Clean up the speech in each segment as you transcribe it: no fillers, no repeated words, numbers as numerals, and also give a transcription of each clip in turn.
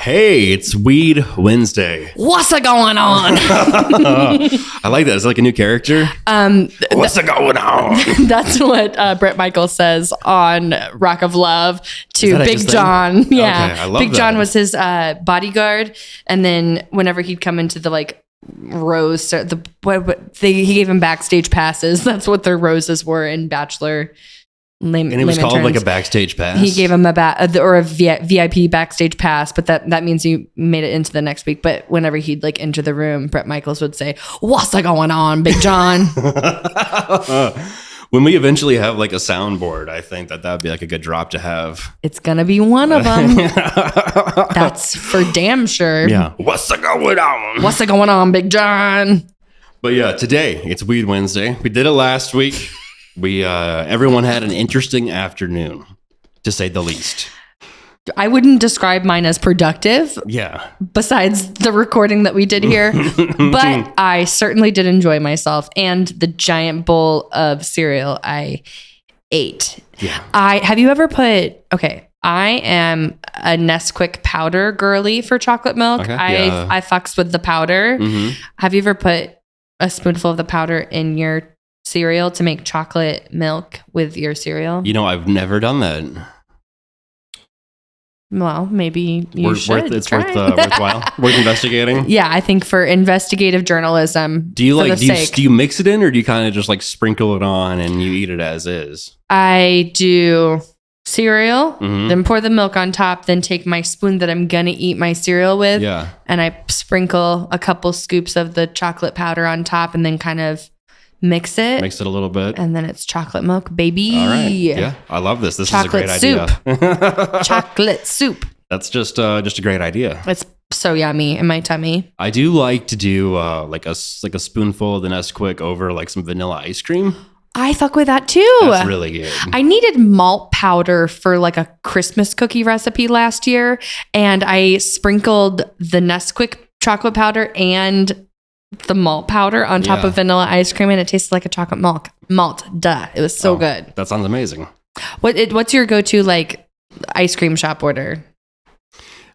Hey, it's Weed Wednesday. What's going on? I like that. It's like a new character. What's going on? That's what Bret Michaels says on Rock of Love to Big John. Yeah, Okay, I love Big that. John was his bodyguard, and then whenever he'd come into the rose, he gave him backstage passes. That's what their roses were in Bachelor. And it was called like a backstage pass. He gave him a VIP backstage pass, but that means you made it into the next week. But whenever he'd enter the room, Bret Michaels would say, "What's going on, Big John?" When we eventually have a soundboard, I think that would be a good drop to have. It's gonna be one of them. That's for damn sure. Yeah. What's going on? What's going on, Big John? But yeah, today it's Weed Wednesday. We did it last week. Everyone had an interesting afternoon, to say the least. I wouldn't describe mine as productive. Yeah. Besides the recording that we did here, but I certainly did enjoy myself and the giant bowl of cereal I ate. Yeah. Have you ever I am a Nesquik powder girly for chocolate milk. Okay. I fucks with the powder. Mm-hmm. Have you ever put a spoonful of the powder in your cereal to make chocolate milk with your cereal? I've never done that. Well, maybe you should. It's try. worthwhile. Worth investigating. Yeah, I think for investigative journalism. Do you do you mix it in, or do you kind of just sprinkle it on and you eat it as is? I do cereal, Mhm. then pour the milk on top, then take my spoon that I'm gonna eat my cereal with, Yeah. and I sprinkle a couple scoops of the chocolate powder on top, and then kind of mix it. Mix it a little bit. And then it's chocolate milk, baby. All right. Yeah, I love this. This Chocolate is a great idea. Chocolate soup. That's just a great idea. It's so yummy in my tummy. I do like to do a spoonful of the Nesquik over some vanilla ice cream. I fuck with that too. That's really good. I needed malt powder for a Christmas cookie recipe last year, and I sprinkled the Nesquik chocolate powder and the malt powder on top of vanilla ice cream, and it tasted like a chocolate malt. Duh. It was so good. That sounds amazing. What's your go-to ice cream shop order?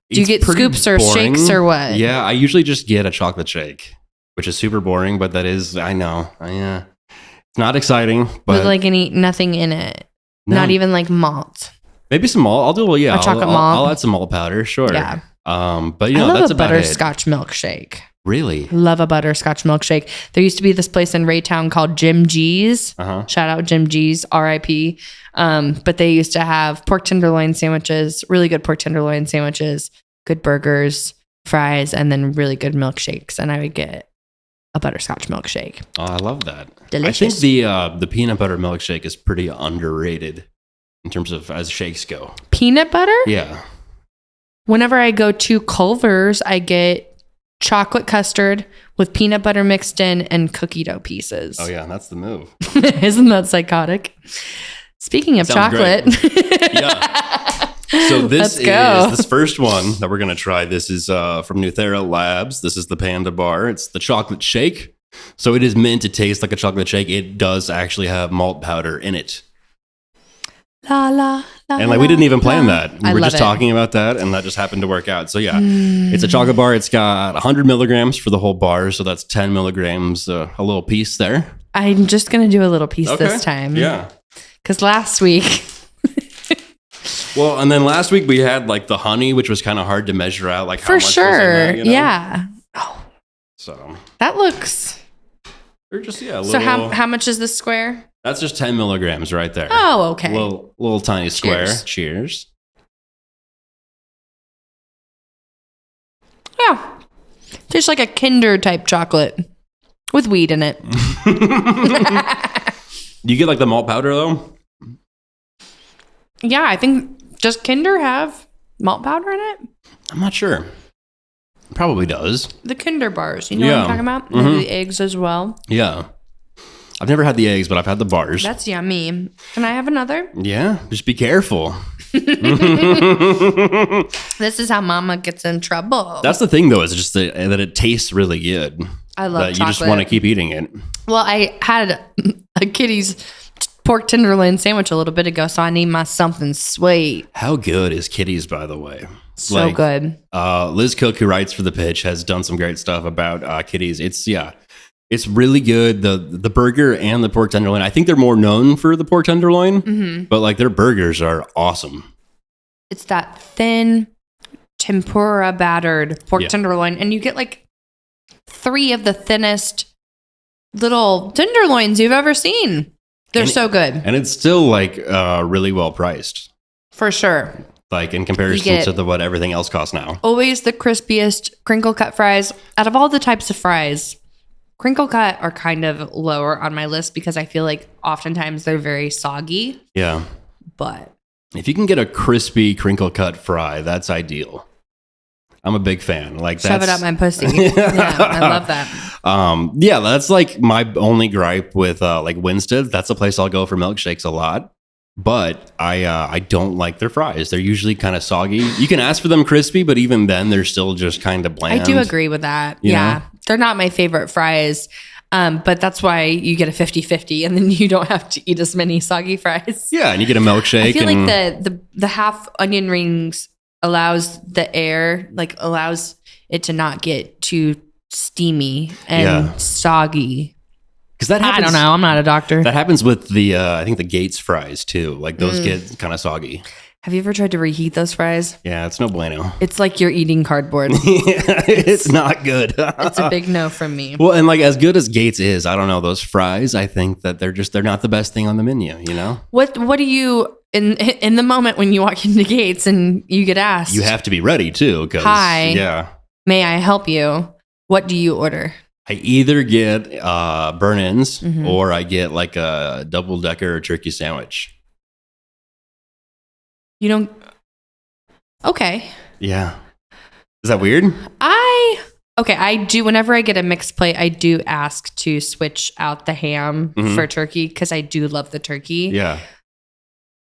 Do you get pretty scoops or boring. shakes or what? Yeah, I usually just get a chocolate shake, which is super boring, but that is, I know. It's not exciting, but With nothing in it. No. Not even malt. Maybe some malt. I'll do A chocolate malt. I'll add some malt powder, sure. Yeah. But I love that's a about it. butterscotch milkshake. Really? Love a butterscotch milkshake. There used to be this place in Raytown called Jim G's. Uh-huh. Shout out Jim G's, R.I.P. But they used to have pork tenderloin sandwiches, really good pork tenderloin sandwiches, good burgers, fries, and then really good milkshakes. And I would get a butterscotch milkshake. Oh, I love that. Delicious. I think the peanut butter milkshake is pretty underrated in terms of as shakes go. Peanut butter? Yeah. Whenever I go to Culver's, I get chocolate custard with peanut butter mixed in and cookie dough pieces. Oh yeah, that's the move. Isn't that psychotic? Speaking of Sounds chocolate. Yeah. So this first one that we're going to try. This is from Nuthera Labs. This is the Panda Bar. It's the chocolate shake. So it is meant to taste like a chocolate shake. It does actually have malt powder in it. La, la, la, And we didn't even plan that. We I were love just it. talking about that, and that just happened to work out. So yeah, it's a chocolate bar. It's got 100 milligrams for the whole bar. So that's 10 milligrams, a little piece there. I'm just going to do a little piece this time. Yeah. Because last week, Well, and then last week we had the honey, which was kind of hard to measure out. How for much was in sure. there, Yeah. So That looks. or just, a little. So how much is this square? That's just 10 milligrams right there. Oh, okay. Little tiny square. Cheers. Cheers. Yeah. Tastes like a Kinder type chocolate with weed in it. Do you get the malt powder though? Yeah, I think, does Kinder have malt powder in it? I'm not sure. Probably does. The Kinder bars. You know what Yeah. I'm talking about? Mhm. Maybe the eggs as well. Yeah. I've never had the eggs, but I've had the bars. That's yummy. Can I have another? Yeah, just be careful. This is how mama gets in trouble. That's the thing though, is just that it tastes really good. I love that you just chocolate. want to keep eating it. Well, I had a Kitty's pork tenderloin sandwich a little bit ago, so I need my something sweet. How good is Kitty's, by the way? So good. Liz Cook, who writes for The Pitch, has done some great stuff about Kitty's. It's really good. The burger and the pork tenderloin. I think they're more known for the pork tenderloin, but like their burgers are awesome. It's that thin tempura battered pork tenderloin, and you get like 3 of the thinnest little tenderloins you've ever seen. They're so good. And it's still like really well priced. For sure. Like in comparison to what everything else costs now. Always the crispiest crinkle cut fries. Out of all the types of fries, crinkle cut are kind of lower on my list because I feel like oftentimes they're very soggy. Yeah. But if you can get a crispy crinkle cut fry, that's ideal. I'm a big fan. Like shove it up my pussy. Yeah, I love that. Yeah, that's like my only gripe with like Winstead. That's a place I'll go for milkshakes a lot. But I don't like their fries. They're usually kind of soggy. You can ask for them crispy, but even then, they're still just kind of bland. I do agree with that. Yeah. They're not my favorite fries. But that's why you get a 50-50 and then you don't have to eat as many soggy fries. Yeah, and you get a milkshake. I feel like the half onion rings allows the air, like allows it to not get too steamy and soggy. Because that happens, I don't know. I'm not a doctor. That happens with the I think the Gates fries too. Like those get kind of soggy. Have you ever tried to reheat those fries? Yeah, it's no bueno. It's like you're eating cardboard. It's not good. It's a big no from me. Well, and like as good as Gates is, I don't know, those fries, I think that they're not the best thing on the menu, you know? What do you in the moment when you walk into Gates and you get asked? You have to be ready too, because may I help you? What do you order? I either get burn-ins or I get like a double-decker turkey sandwich. You don't... Okay. Yeah. Is that weird? I do. Whenever I get a mixed plate, I do ask to switch out the ham for turkey because I do love the turkey. Yeah.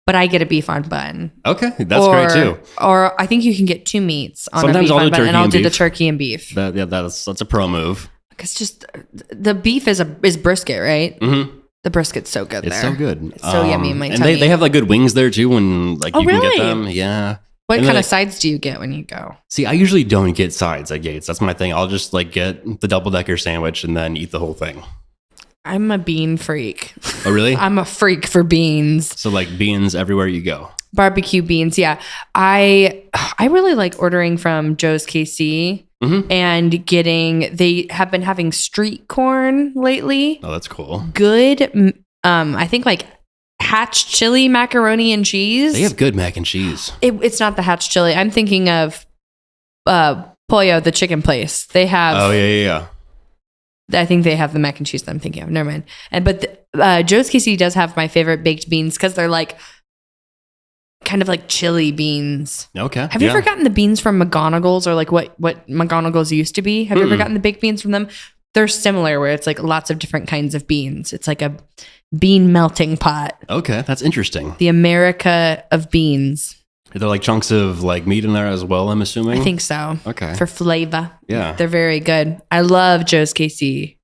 But I get a beef on bun. Okay, that's great too. Or I think you can get 2 meats on Sometimes a beef I'll on bun, and I'll do the beef. turkey and beef. That's a pro move. Because just the beef is brisket, right? Mm-hmm. The brisket's so good. It's so good. It's so yummy in my and tummy. they have like good wings there too. When like you really? can get them, yeah. What kind of sides do you get when you go? See, I usually don't get sides at Gates. That's my thing. I'll just like get the double-decker sandwich and then eat the whole thing. I'm a bean freak. Oh, really? I'm a freak for beans. So like beans everywhere you go. Barbecue beans, yeah. I really like ordering from Joe's KC and they have been having street corn lately. Oh, that's cool. Good. I think like Hatch chili macaroni and cheese. They have good mac and cheese. It's not the Hatch chili. I'm thinking of Pollo, the chicken place. They have. Oh yeah. I think they have the mac and cheese that I'm thinking of. Never mind. But Joe's KC does have my favorite baked beans because they're like kind of like chili beans. Okay. Have you ever gotten the beans from McGonagall's or like what McGonagall's used to be? Have you ever gotten the baked beans from them? They're similar where it's like lots of different kinds of beans. It's like a bean melting pot. Okay, that's interesting. The America of beans. Are there like chunks of like meat in there as well, I'm assuming? I think so. Okay. For flavor. Yeah. They're very good. I love Joe's KC,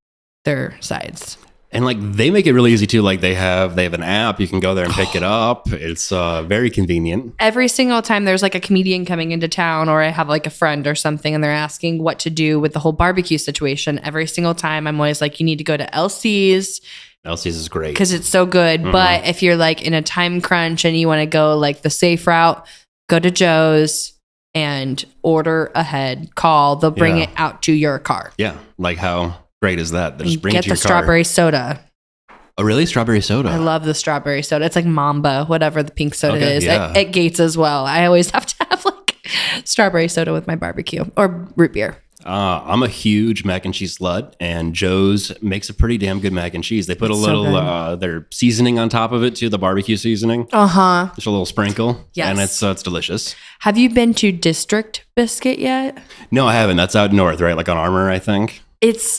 their sides. And like they make it really easy too. Like they have an app. You can go there and pick it up. It's very convenient. Every single time there's like a comedian coming into town or I have like a friend or something and they're asking what to do with the whole barbecue situation, every single time I'm always like, you need to go to LC's. LC's is great. Because it's so good. But if you're like in a time crunch and you want to go like the safe route, go to Joe's and order ahead. Call. They'll bring it out to your car. Yeah. Like how great is that? They just bring it to your car. Get the strawberry soda. Oh, really? Strawberry soda? I love the strawberry soda. It's like Mamba, whatever the pink soda is. Yeah. At Gates as well. I always have to have like strawberry soda with my barbecue or root beer. I'm a huge mac and cheese slut, and Joe's makes a pretty damn good mac and cheese. They put a little their seasoning on top of it too, the barbecue seasoning. Just a little sprinkle. Yes. And it's delicious. Have you been to District Biscuit yet? No, I haven't. That's out north, right? Like on Armour, I think.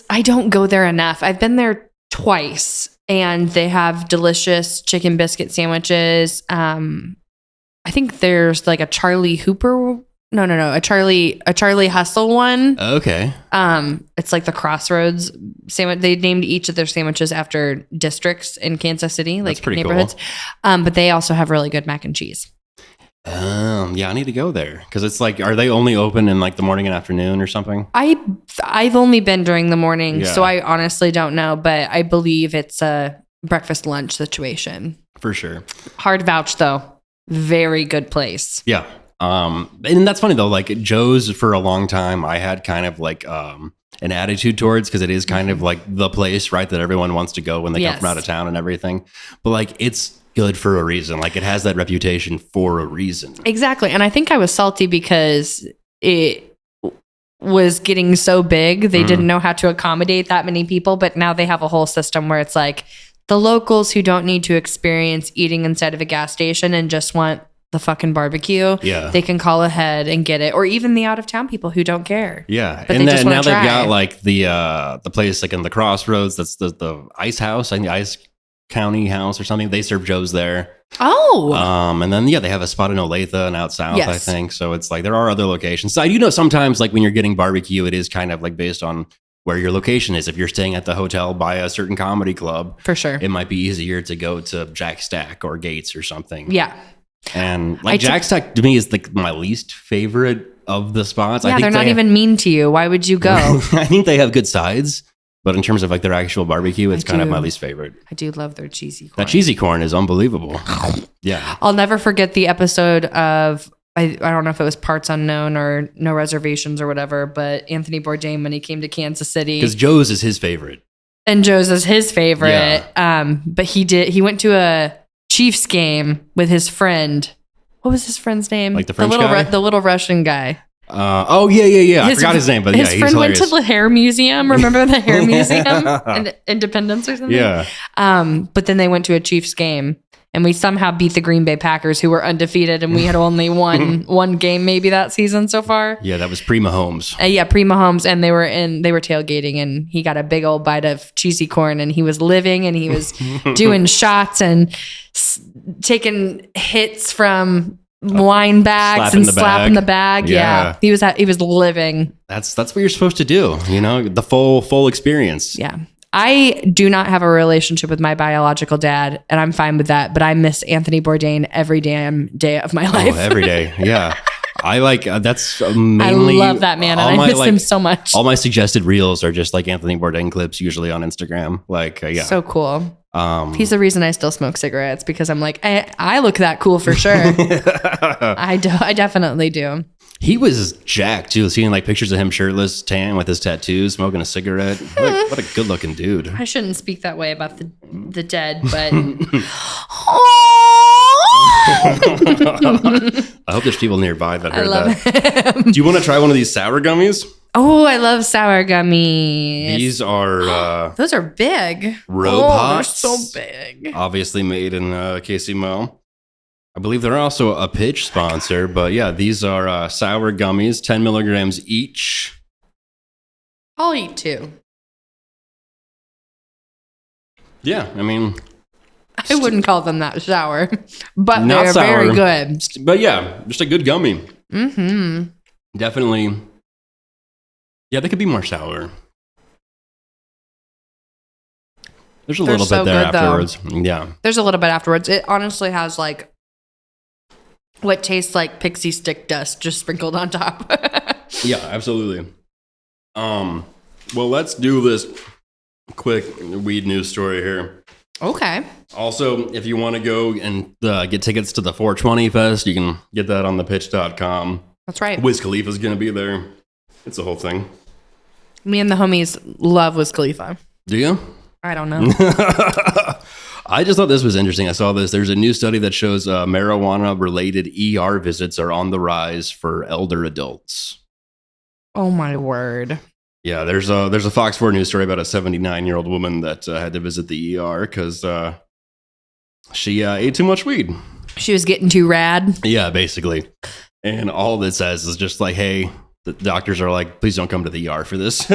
I don't go there enough. I've been there twice, and they have delicious chicken biscuit sandwiches. I think there's like a Charlie Hooper A Charlie Hustle one. Okay. It's like the Crossroads sandwich. They named each of their sandwiches after districts in Kansas City, like pretty neighborhoods. cool. But they also have really good mac and cheese. Yeah, I need to go there because it's like, are they only open in like the morning and afternoon or something? I've only been during the morning, Yeah. so I honestly don't know, but I believe it's a breakfast lunch situation. For sure. Hard vouch though. Very good place. Yeah. And that's funny though, like Joe's for a long time, I had kind of like, an attitude towards, because it is kind of like the place, right, that everyone wants to go when they come from out of town and everything. But like, it's good for a reason. Like it has that reputation for a reason. Exactly. And I think I was salty because it was getting so big. They didn't know how to accommodate that many people, but now they have a whole system where it's like the locals who don't need to experience eating inside of a gas station and just want the fucking barbecue. Yeah. They can call ahead and get it. Or even the out of town people who don't care. Yeah. But And they just then now wanna they've try. got like the place like in the Crossroads, that's the Ice House, I think Ice County House or something. They serve Joe's there. Oh. And then they have a spot in Olathe and out south, I Yes. think. So it's like there are other locations. So I do know sometimes like when you're getting barbecue, it is kind of like based on where your location is. If you're staying at the hotel by a certain comedy club, For sure. it might be easier to go to Jack Stack or Gates or something. Yeah. And like Jack Stack to me is like my least favorite of the spots. I Yeah, think they're not even mean to you. Why would you go? I think they have good sides, but in terms of like their actual barbecue, it's kind of do. my least favorite. I do love their cheesy corn. That cheesy corn is unbelievable. Yeah. I'll never forget the episode of I don't know if it was Parts Unknown or No Reservations or whatever, but Anthony Bourdain when he came to Kansas City. Because Joe's is his favorite. And Joe's is his favorite. But he went to a Chiefs game with his friend. What was his friend's name? Like the French guy? The little Russian guy. Yeah. I forgot his name, but his he's friend hilarious. went to the hair museum. Remember the hair museum in Independence or something? Yeah. But then they went to a Chiefs game, and we somehow beat the Green Bay Packers, who were undefeated, and we had only one game maybe that season so far. Yeah, that was pre-Mahomes. Pre-Mahomes, and they were tailgating, and he got a big old bite of cheesy corn, and he was living, and he was doing shots and taking hits from wine bags and slapping the bag. Yeah. He was living. That's what you're supposed to do, the full experience. Yeah. I do not have a relationship with my biological dad, and I'm fine with that, but I miss Anthony Bourdain every damn day of my life. Oh, every day. Yeah. I like that's mainly. I love that man, and I miss him so much. All my suggested reels are just like Anthony Bourdain clips, usually on Instagram. Like, yeah. So cool. He's the reason I still smoke cigarettes, because I'm like, I look that cool for sure. I definitely do. He was jacked too. Seeing like pictures of him shirtless, tan with his tattoos, smoking a cigarette. What a good looking dude. I shouldn't speak that way about the dead, but I hope there's people nearby that heard love that. Do you want to try one of these sour gummies? Oh, I love sour gummies. These are those are big. Robots. They're so big. Obviously made in KC I believe they're also a pitch sponsor, but yeah, these are sour gummies, 10 milligrams each. I'll eat 2. Yeah, I mean, I wouldn't call them that sour, but Not they're sour. very good. but yeah, just a good gummy. Mm-hmm. Definitely. Yeah, they could be more sour. There's a They're little so bit there good, though. afterwards. Yeah. There's a little bit afterwards. It honestly has like what tastes like pixie stick dust just sprinkled on top. Yeah, absolutely. Well, let's do this quick weed news story here. Okay. Also, if you want to go and get tickets to the 420 Fest, you can get that on thepitch.com. That's right. Wiz Khalifa's going to be there. It's a whole thing. Me and the homies love Wiz Khalifa. Do you? I don't know. I just thought this was interesting. I saw this. There's a new study that shows marijuana-related ER visits are on the rise for elder adults. Oh my word. Yeah, there's a Fox 4 news story about a 79-year-old woman that had to visit the ER because she ate too much weed. She was getting too rad. Yeah, basically. And all it says is just like, hey, the doctors are like, please don't come to the ER for this.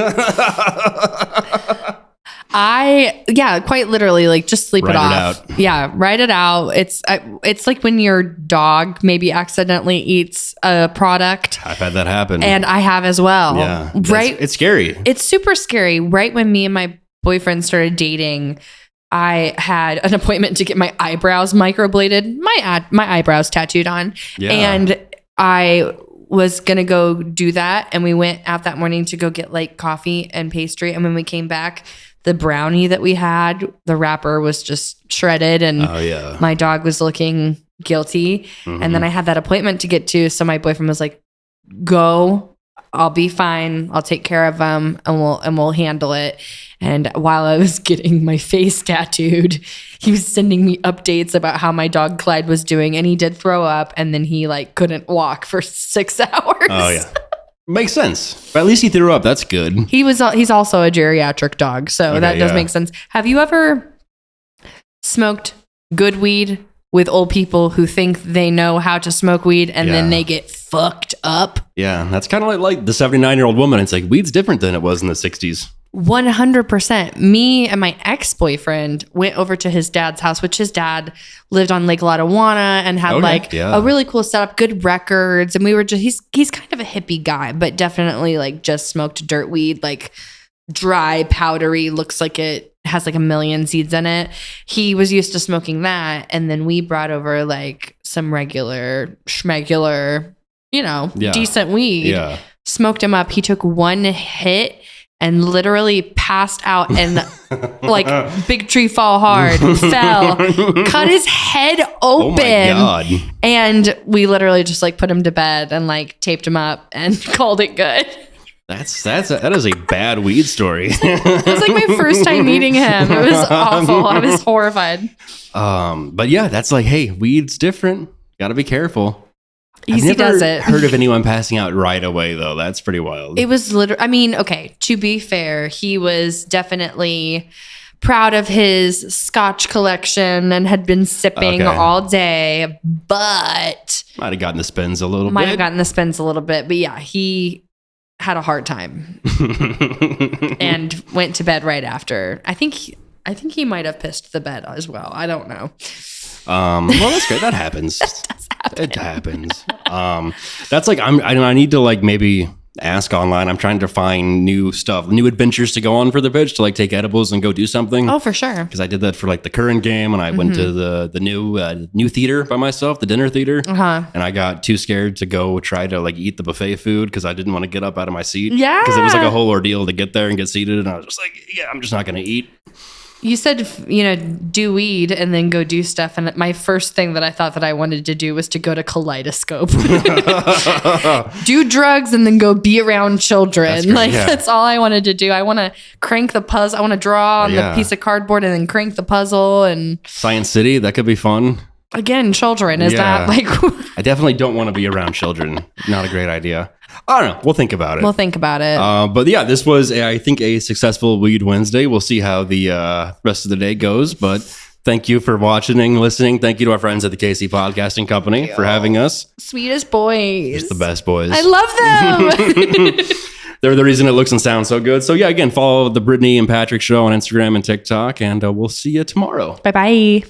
Quite literally, like just sleep it off. Yeah, write it out. It's like when your dog maybe accidentally eats a product. I've had that happen. And I have as well. Yeah. Right. It's scary. It's super scary. Right when me and my boyfriend started dating, I had an appointment to get my eyebrows microbladed, my eyebrows tattooed on. Yeah. And I was going to go do that. And we went out that morning to go get like coffee and pastry. And when we came back, the brownie that we had, the wrapper was just shredded. And my dog was looking guilty. Mm-hmm. And then I had that appointment to get to. So my boyfriend was like, go, I'll be fine. I'll take care of them and we'll handle it. And while I was getting my face tattooed, he was sending me updates about how my dog Clyde was doing. And he did throw up and then he like couldn't walk for 6 hours. Oh yeah. Makes sense. But at least he threw up. That's good. He's also a geriatric dog. So that does make sense. Have you ever smoked good weed with old people who think they know how to smoke weed and then they get fucked up? Yeah. That's kind of like the 79-year-old woman. It's like weed's different than it was in the 60s. 100%. Me and my ex-boyfriend went over to his dad's house, which his dad lived on Lake Lotawana and had a really cool setup, good records. And we were just, he's kind of a hippie guy, but definitely like just smoked dirt weed, like dry, powdery, looks like it has like a million seeds in it. He was used to smoking that. And then we brought over like some regular, schmegular, decent weed. Yeah. Smoked him up. He took one hit and literally passed out and like big tree fall hard, fell, cut his head open. Oh my God. And we literally just like put him to bed and like taped him up and called it good. That is a bad weed story. It was like my first time meeting him. It was awful. I was horrified. But yeah, that's like, hey, weed's different. Got to be careful. Easy does it. Heard of anyone passing out right away though? That's pretty wild. It was literally. I mean, okay. To be fair, he was definitely proud of his Scotch collection and had been sipping all day, but might have gotten the spins a little bit. But yeah, he had a hard time and went to bed right after. I think he might have pissed the bed as well. I don't know. Well, that's great. That happens. It happens. That's like I need to like maybe ask online. I'm trying to find new stuff, new adventures to go on for the bitch to like take edibles and go do something. Oh, for sure. Because I did that for like the current game, and I went to the new theater by myself, the dinner theater, and I got too scared to go try to like eat the buffet food because I didn't want to get up out of my seat. Yeah, because it was like a whole ordeal to get there and get seated, and I was just like, yeah, I'm just not gonna eat. You said, do weed and then go do stuff. And my first thing that I thought that I wanted to do was to go to Kaleidoscope. Do drugs and then go be around children. That's all I wanted to do. I want to crank the puzzle. I want to draw on the piece of cardboard and then crank the puzzle. And Science City, that could be fun. Again, children. Is that like... I definitely don't want to be around children. Not a great idea. I don't know. We'll think about it. But yeah, this was, I think, a successful Weed Wednesday. We'll see how the rest of the day goes. But thank you for watching and listening. Thank you to our friends at the KC Podcasting Company for having us. Sweetest boys. Just the best boys. I love them. They're the reason it looks and sounds so good. So yeah, again, follow the Brittany and Patrick Show on Instagram and TikTok. And we'll see you tomorrow. Bye-bye.